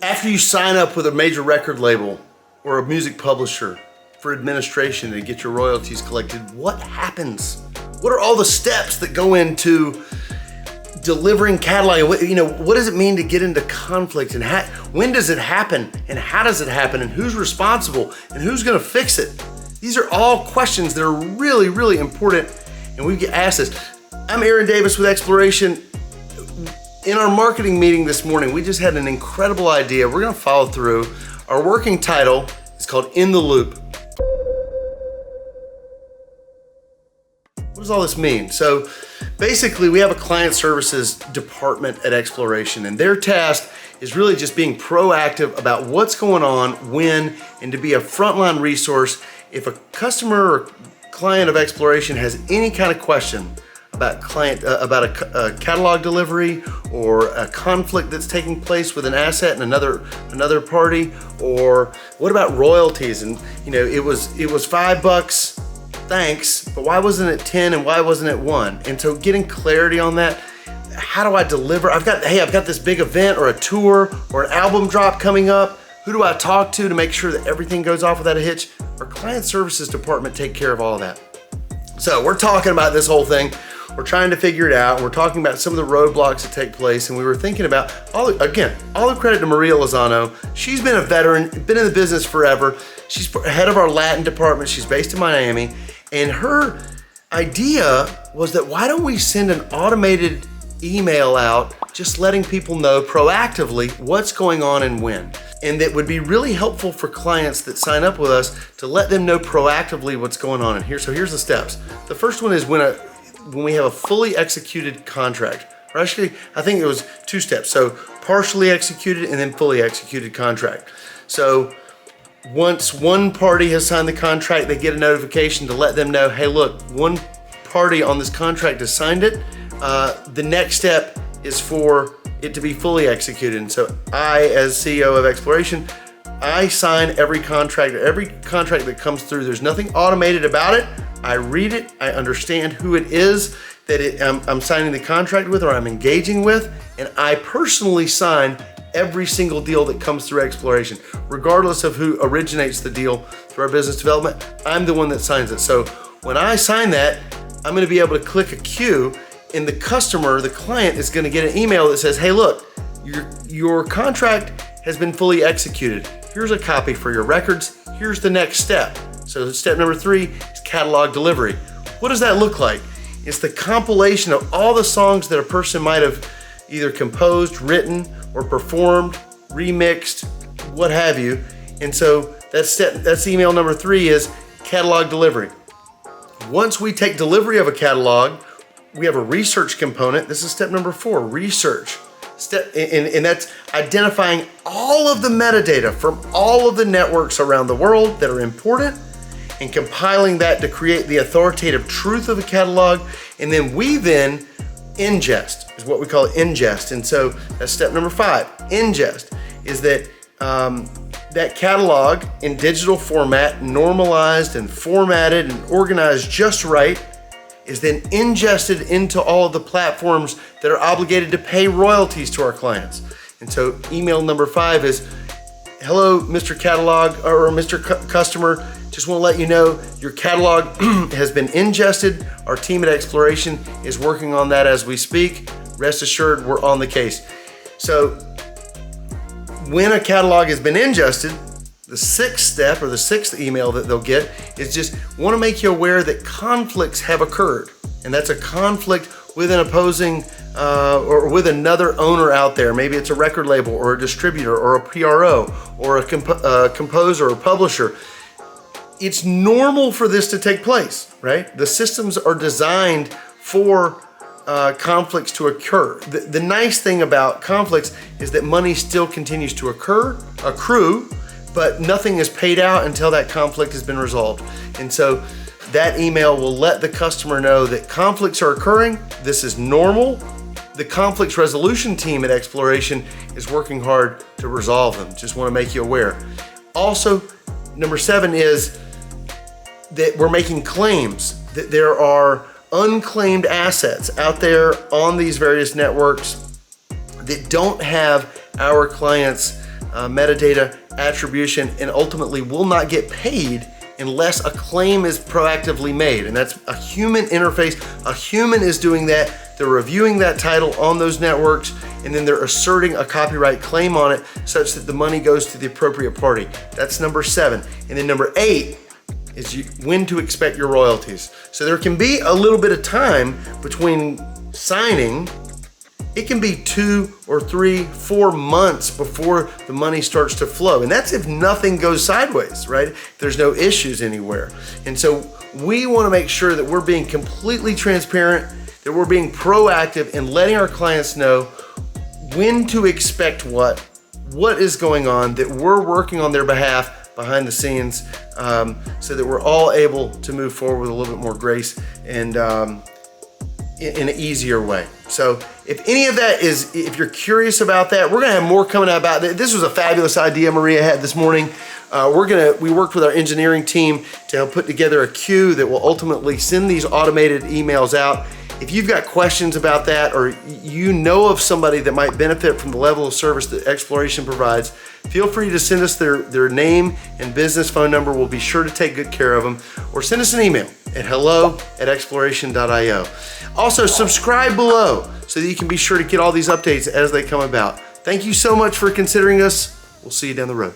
After you sign up with a major record label or a music publisher for administration and get your royalties collected, what happens? What are all the steps that go into delivering catalog? What does it mean to get into conflict, and when does it happen, and how does it happen, and who's responsible, and who's gonna fix it? These are all questions that are really, really important, and we get asked this. I'm Aaron Davis with Exploration. In our marketing meeting this morning, we just had an incredible idea. We're gonna follow through. Our working title is called In the Loop. What does all this mean? So basically, we have a client services department at Exploration, and their task is really just being proactive about what's going on, when, and to be a frontline resource. If a customer or client of Exploration has any kind of question about a catalog delivery or a conflict that's taking place with an asset and another party, or what about royalties? And it was $5, thanks, but why wasn't it 10 and why wasn't it 1? And so getting clarity on that. How do I deliver? I've got this big event or a tour or an album drop coming up. Who do I talk to make sure that everything goes off without a hitch? Our client services department take care of all of that. So we're talking about this whole thing. We're trying to figure it out. We're talking about some of the roadblocks that take place, and we were thinking about, all the credit to Maria Lozano. She's been a veteran, been in the business forever. She's head of our Latin department. She's based in Miami, and her idea was that why don't we send an automated email out just letting people know proactively what's going on and when. And that would be really helpful for clients that sign up with us to let them know proactively what's going on. And here's the steps. The first one is when we have a fully executed contract. Or actually, I think it was 2 steps. So partially executed and then fully executed contract. So once one party has signed the contract, they get a notification to let them know, hey, look, one party on this contract has signed it. The next step is for it to be fully executed. And so I, as CEO of Exploration, I sign every contract that comes through. There's nothing automated about it. I read it, I understand who it is that I'm signing the contract with or I'm engaging with, and I personally sign every single deal that comes through Exploration. Regardless of who originates the deal through our business development, I'm the one that signs it. So when I sign that, I'm gonna be able to click a queue, and the client is gonna get an email that says, hey, look, your contract has been fully executed. Here's a copy for your records. Here's the next step. So step number 3 is catalog delivery. What does that look like? It's the compilation of all the songs that a person might have either composed, written, or performed, remixed, what have you. And so that's email number 3 is catalog delivery. Once we take delivery of a catalog, we have a research component. This is step number 4, research. And that's identifying all of the metadata from all of the networks around the world that are important and compiling that to create the authoritative truth of a catalog. And then we ingest, is what we call ingest. And so that's step number 5. Ingest is that that catalog in digital format, normalized and formatted and organized just right, is then ingested into all of the platforms that are obligated to pay royalties to our clients. And so email number 5 is, hello, Mr. Catalog or Mr. Customer, just wanna let you know your catalog has been ingested. Our team at Exploration is working on that as we speak. Rest assured, we're on the case. So when a catalog has been ingested, the 6th step, or the 6th email that they'll get, is just want to make you aware that conflicts have occurred. And that's a conflict with an opposing or with another owner out there. Maybe it's a record label or a distributor or a PRO or a composer or publisher. It's normal for this to take place, right? The systems are designed for conflicts to occur. The nice thing about conflicts is that money still continues to accrue, but nothing is paid out until that conflict has been resolved. And so that email will let the customer know that conflicts are occurring. This is normal. The conflicts resolution team at Exploration is working hard to resolve them. Just want to make you aware. Also, number 7 is that we're making claims that there are unclaimed assets out there on these various networks that don't have our clients' metadata attribution, and ultimately will not get paid unless a claim is proactively made. And that's a human interface. A human is doing that. They're reviewing that title on those networks, and then they're asserting a copyright claim on it such that the money goes to the appropriate party. That's number 7. And then number 8 is when to expect your royalties. So there can be a little bit of time between signing. It can be 2 or 3, 4 months before the money starts to flow. And that's if nothing goes sideways, right? There's no issues anywhere. And so we want to make sure that we're being completely transparent, that we're being proactive in letting our clients know when to expect what is going on, that we're working on their behalf behind the scenes, so that we're all able to move forward with a little bit more grace and in an easier way. So if any of that is, if you're curious about that, we're gonna have more coming out about that. This was a fabulous idea Maria had this morning. We worked with our engineering team to help put together a queue that will ultimately send these automated emails out. If you've got questions about that, or you know of somebody that might benefit from the level of service that Exploration provides, feel free to send us their name and business phone number. We'll be sure to take good care of them. Or send us an email at hello@exploration.io. Also, subscribe below so that you can be sure to get all these updates as they come about. Thank you so much for considering us. We'll see you down the road.